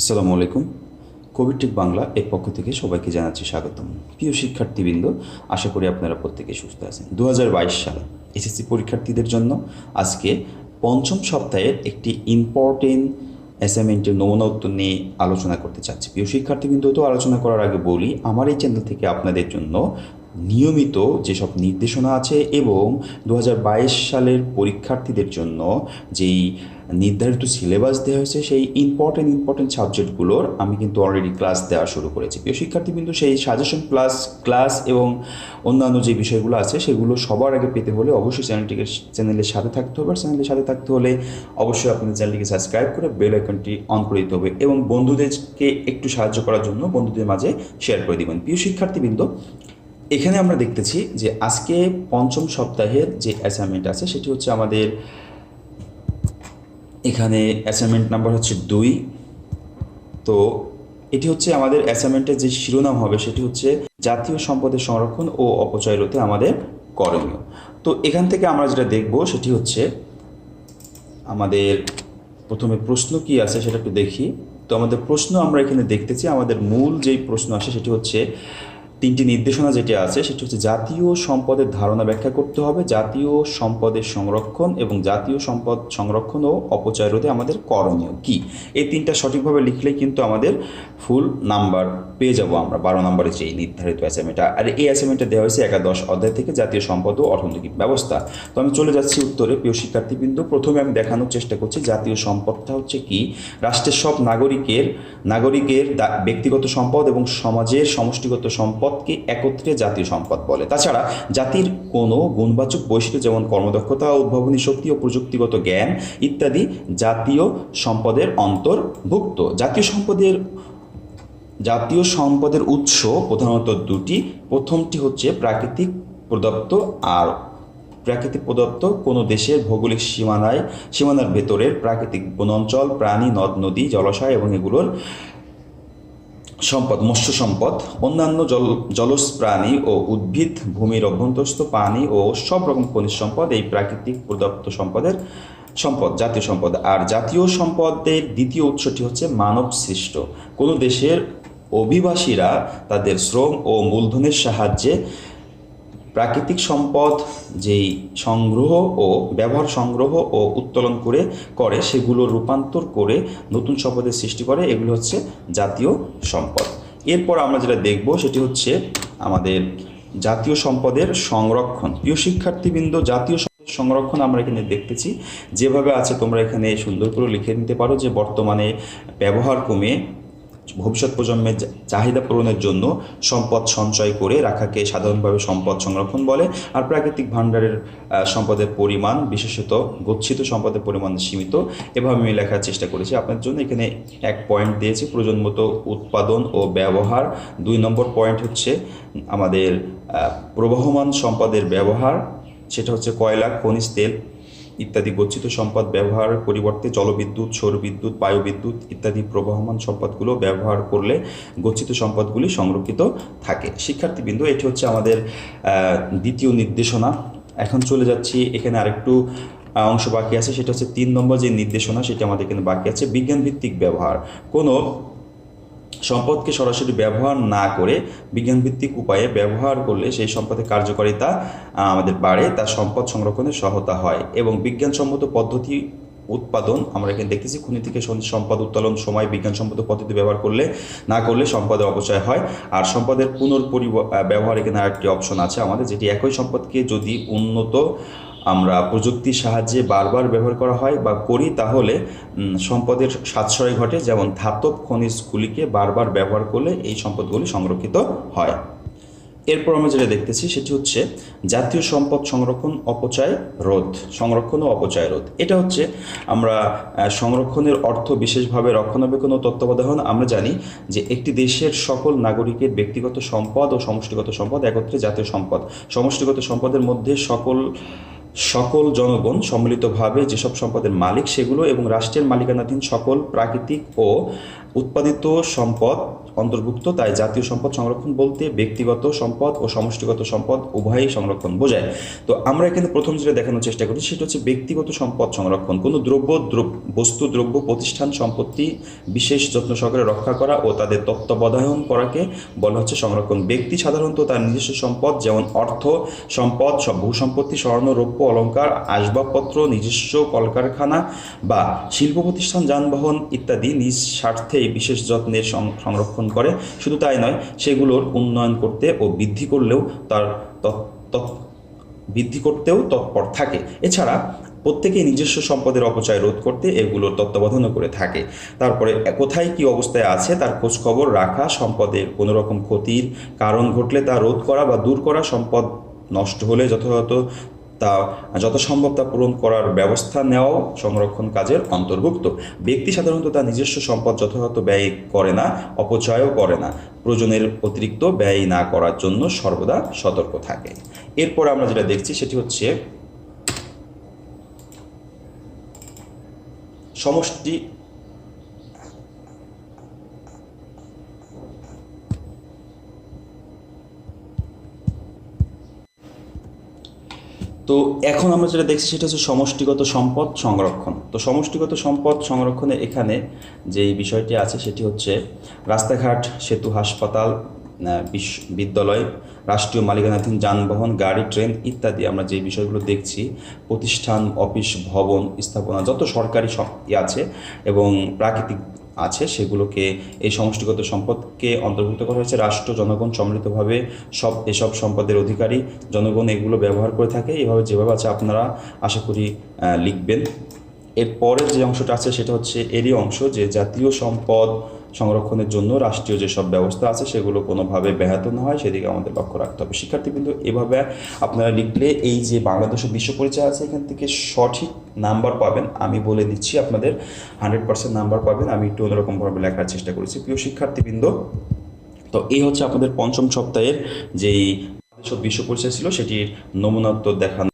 আসসালামু আলাইকুম। কবির টেক বাংলা এর পক্ষ থেকে সবাইকে জানাচ্ছি স্বাগতম। প্রিয় শিক্ষার্থীবৃন্দ, আশা করি আপনারা প্রত্যেকে সুস্থ আছেন। 2022 সালে এসএসসি পরীক্ষার্থীদের জন্য আজকে পঞ্চম সপ্তাহের একটি ইম্পর্টেন্ট অ্যাসাইনমেন্টের নমুনা উত্তর নিয়ে আলোচনা করতে চাচ্ছি। প্রিয় শিক্ষার্থীবৃন্দ, তো আলোচনা করার আগে বলি, আমার এই চ্যানেল থেকে আপনাদের জন্য নিয়মিত যেসব নির্দেশনা আছে এবং 2022 সালের পরীক্ষার্থীদের জন্য যেই নির্ধারিত সিলেবাস দেওয়া হয়েছে সেই ইম্পর্টেন্ট সাবজেক্টগুলোর আমি কিন্তু অলরেডি ক্লাস দেওয়া শুরু করেছি। প্রিয় শিক্ষার্থীবৃন্দ, সেই সাজেশন প্লাস ক্লাস এবং অন্যান্য যে বিষয়গুলো আছে সেগুলো সবার আগে পেতে হলে অবশ্যই চ্যানেলের সাথে থাকতে হবে। চ্যানেলের সাথে থাকতে হলে অবশ্যই আপনাদের চ্যানেলটিকে সাবস্ক্রাইব করে বেল আইকনটি অন করে দিতে হবে এবং বন্ধুদেরকে একটু সাহায্য করার জন্য বন্ধুদের মাঝে শেয়ার করে দিবেন। প্রিয় শিক্ষার্থীবৃন্দ, এখানে আমরা দেখতেছি যে আজকে পঞ্চম সপ্তাহের যে অ্যাসাইনমেন্ট আছে সেটি হচ্ছে আমাদের এখানে অ্যাসাইনমেন্ট নাম্বার হচ্ছে 2। তো এটি হচ্ছে আমাদের অ্যাসাইনমেন্টের যে শিরোনাম হবে সেটি হচ্ছে জাতীয় সম্পদের সংরক্ষণ ও অপচয় রোধে আমাদের করণীয়। তো এখান থেকে আমরা যেটা দেখব সেটি হচ্ছে আমাদের প্রথমে প্রশ্ন কি আছে সেটা একটু দেখি। তো আমাদের প্রশ্ন আমরা এখানে দেখতেছি, আমাদের মূল যেই প্রশ্ন আসে সেটি হচ্ছে তিনটি নির্দেশনা যেটি আছে সেটি হচ্ছে জাতীয় সম্পদের ধারণা ব্যাখ্যা করতে হবে, জাতীয় সম্পদের সংরক্ষণ এবং জাতীয় সম্পদ সংরক্ষণ ও অপচয় রোধে আমাদের করণীয় কি। এই তিনটা সঠিকভাবে লিখলেই কিন্তু আমাদের ফুল নাম্বার পেয়ে যাব আমরা 12 নম্বরের যে নির্ধারিত অ্যাসাইনমেন্টটা। আর এই অ্যাসাইনমেন্টটা দেওয়া হয়েছে একাদশ অধ্যায় থেকে জাতীয় সম্পদ ও অর্থনৈতিক ব্যবস্থা। তো আমি চলে যাচ্ছি উত্তরে। প্রিয় শিক্ষার্থীবৃন্দ, প্রথমে আমি দেখানোর চেষ্টা করছি জাতীয় সম্পদটা হচ্ছে কি। রাষ্ট্রের সব নাগরিকের ব্যক্তিগত সম্পদ এবং সমাজের সমষ্টিগত সম্পদকে একত্রে জাতীয় সম্পদ বলে। তাছাড়া জাতির কোনো গুণবাচক বৈশিষ্ট্য যেমন কর্মদক্ষতা, উদ্ভাবনী শক্তি ও প্রযুক্তিগত জ্ঞান ইত্যাদি জাতীয় সম্পদের অন্তর্ভুক্ত। জাতীয় সম্পদের উৎস প্রধানত দুটি। প্রথমটি হচ্ছে প্রাকৃতিক প্রদত্ত, আর প্রাকৃতিক প্রদত্ত কোনো দেশের ভৌগোলিক সীমানার ভেতরের প্রাকৃতিক বনাঞ্চল, প্রাণী, নদ নদী, জলাশয় এবং এগুলোর সম্পদ, মৎস্য সম্পদ, অন্যান্য জলজ প্রাণী ও উদ্ভিদ, ভূমির অভ্যন্তরস্থ পানি ও সব রকম খনিজ সম্পদ এই প্রাকৃতিক প্রদত্ত সম্পদ জাতীয় সম্পদ। আর জাতীয় সম্পদের দ্বিতীয় উৎসটি হচ্ছে মানব সৃষ্ট। কোনো দেশের অভিবাসীরা তাদের শ্রম ও মূলধনের সাহায্যে প্রাকৃতিক সম্পদ যেই সংগ্রহ ও উত্তোলন করে সেগুলো রূপান্তর করে নতুন সম্পদের সৃষ্টি করে, এগুলো হচ্ছে জাতীয় সম্পদ। এরপর আমরা যেটা দেখব সেটি হচ্ছে আমাদের জাতীয় সম্পদের সংরক্ষণ। প্রিয় শিক্ষার্থীবৃন্দ, জাতীয় সম্পদের সংরক্ষণ আমরা এখানে দেখতেছি যেভাবে আছে, তোমরা এখানে সুন্দর করে লিখে নিতে পারো যে বর্তমানে ব্যবহার কমে ভবিষ্যৎ প্রজন্মের চাহিদা পূরণের জন্য সম্পদ সঞ্চয় করে রাখাকে সাধারণভাবে সম্পদ সংরক্ষণ বলে। আর প্রাকৃতিক ভাণ্ডারের সম্পদের পরিমাণ, বিশেষত গচ্ছিত সম্পদের পরিমাণ সীমিত। এভাবে আমি লেখার চেষ্টা করেছি আপনার জন্য। এখানে 1 পয়েন্ট দিয়েছি প্রয়োজনমতো উৎপাদন ও ব্যবহার। 2 নম্বর পয়েন্ট হচ্ছে আমাদের প্রবহমান সম্পদের ব্যবহার, সেটা হচ্ছে কয়লা, খনিজ তেল ইত্যাদি গচ্ছিত সম্পদ ব্যবহারের পরিবর্তে জলবিদ্যুৎ, সৌরবিদ্যুৎ, বায়ুবিদ্যুৎ ইত্যাদি প্রবহমান সম্পদগুলো ব্যবহার করলে গচ্ছিত সম্পদগুলি সংরক্ষিত থাকে। শিক্ষার্থীবৃন্দ, এটি হচ্ছে আমাদের দ্বিতীয় নির্দেশনা। এখন চলে যাচ্ছি, এখানে আরেকটু অংশ বাকি আছে, সেটা হচ্ছে 3 নম্বর যে নির্দেশনা সেটা আমাদের এখানে বাকি আছে। বিজ্ঞানভিত্তিক ব্যবহার। কোনো সম্পদকে সরাসরি ব্যবহার না করে বিজ্ঞানভিত্তিক উপায়ে ব্যবহার করলে সেই সম্পদের কার্যকারিতা আমাদের বাড়ে, তার সম্পদ সংরক্ষণে সহায়তা হয় এবং বিজ্ঞানসম্মত পদ্ধতি উৎপাদন আমরা এখানে দেখতেছি খনি থেকে সম্পদ উত্তোলন সময় বিজ্ঞানসম্মত পদ্ধতি ব্যবহার না করলে সম্পদের অপচয় হয়। আর সম্পদের ব্যবহার এখানে আরেকটি অপশন আছে আমাদের, যেটি একই সম্পদকে যদি উন্নত আমরা প্রযুক্তির সাহায্যে বারবার ব্যবহার করা হয় বা করি তাহলে সম্পদের সাশ্রয় ঘটে। যেমন ধাতব খনিজগুলিকে বারবার ব্যবহার করলে এই সম্পদগুলি সংরক্ষিত হয়। এরপর আমরা যেটা দেখতেছি সেটি হচ্ছে জাতীয় সম্পদ সংরক্ষণ ও অপচয় রোধ। এটা হচ্ছে আমরা সংরক্ষণের অর্থ বিশেষভাবে রক্ষণাবেক্ষণ ও তত্ত্বাবধান। আমরা জানি যে একটি দেশের সকল নাগরিকের ব্যক্তিগত সম্পদ ও সমষ্টিগত সম্পদ একত্রে জাতীয় সম্পদ। সমষ্টিগত সম্পদের মধ্যে সকল সকল জনগণ সম্মিলিতভাবে যেসব সম্পদের মালিক সেগুলো এবং রাষ্ট্রের মালিকানাধীন সকল প্রাকৃতিক ও উৎপাদিত সম্পদ অন্তর্ভুক্ত। তাই জাতীয় সম্পদ সংরক্ষণ বলতে ব্যক্তিগত সম্পদ ও সমষ্টিগত সম্পদ উভয়ই সংরক্ষণ বোঝায়। তো আমরা এখানে প্রথম যেটা দেখানোর চেষ্টা করছি সেটা হচ্ছে ব্যক্তিগত সম্পদ সংরক্ষণ। কোনো বস্তু দ্রব্য প্রতিষ্ঠান সম্পত্তি বিশেষ যত্ন সহকারে রক্ষা করা ও তাদের তত্ত্বাবধান করাকে বলা হচ্ছে সংরক্ষণ। ব্যক্তি সাধারণত তার নিজস্ব সম্পদ যেমন অর্থ সম্পদ, সব ভূসম্পত্তি, স্বর্ণ রৌপ্য অলংকার, আসবাবপত্র, নিজস্ব কলকারখানা বা শিল্প প্রতিষ্ঠান, যানবাহন ইত্যাদি নিজ স্বার্থে বিশেষ যত্নের সংরক্ষণ করে। শুধু তাই নয়, সেগুলোর উন্নয়ন করতে ও বৃদ্ধি করতেও তৎপর থাকে। এছাড়া প্রত্যেকেই নিজস্ব সম্পদের অপচয় রোধ করতে এগুলোর তত্ত্বাবধানও করে থাকে। তারপরে কোথায় কি অবস্থায় আছে তার খোঁজখবর রাখা, সম্পদের কোনো রকম ক্ষতির কারণ ঘটলে তা রোধ করা বা দূর করা, সম্পদ নষ্ট হলে যত সম্ভব তা পূরণ করার ব্যবস্থা নেওয়াও সংরক্ষণ কাজের অন্তর্ভুক্ত। ব্যক্তি সাধারণত তার নিজস্ব সম্পদ যথাযথ ব্যয় করে না, অপচয়ও করে না, প্রয়োজনের অতিরিক্ত ব্যয় না করার জন্য সর্বদা সতর্ক থাকে। এরপর আমরা যেটা দেখছি সেটি হচ্ছে সমষ্টি তো এখন আমরা যেটা দেখছি সেটা হচ্ছে সমষ্টিগত সম্পদ সংরক্ষণ। তো সমষ্টিগত সম্পদ সংরক্ষণে এখানে যে বিষয়টি আছে সেটি হচ্ছে রাস্তাঘাট, সেতু, হাসপাতাল, বিদ্যালয়, রাষ্ট্রীয় মালিকানাধীন যানবাহন, গাড়ি, ট্রেন ইত্যাদি আমরা যে বিষয়গুলো দেখছি, প্রতিষ্ঠান, অফিস, ভবন, স্থাপনা, যত সরকারি আছে এবং প্রাকৃতিক আছে সেগুলোকে এই সমষ্টিগত সম্পদকে অন্তর্ভুক্ত করা হয়েছে। রাষ্ট্র, জনগণ সম্মিলিতভাবে এসব সম্পদের অধিকারী, জনগণ এগুলো ব্যবহার করে থাকে। এভাবে যেভাবে আছে আপনারা আশা করি লিখবেন। এরপরের যে অংশটা আছে সেটা হচ্ছে এরই অংশ, যে জাতীয় সম্পদ সংরক্ষণের জন্য রাষ্ট্রীয় যেসব ব্যবস্থা আছে সেগুলো কোনোভাবে ব্যাহত না হয় সেদিকে আমাদের লক্ষ্য রাখতে হবে। শিক্ষার্থীবৃন্দ, এভাবে আপনারা লিখলে এই যে বাংলাদেশের বিশ্ব পরিচয় আছে এখান থেকে সঠিক নাম্বার পাবেন। আমি বলে দিচ্ছি আপনাদের 100% নাম্বার পাবেন। আমি একটু অন্যরকমভাবে লেখার চেষ্টা করেছি। প্রিয় শিক্ষার্থীবৃন্দ, তো এই হচ্ছে আপনাদের পঞ্চম সপ্তাহের যেই বিশ্ব পরিচয় ছিল সেটির নমুনা উত্তর দেখানো।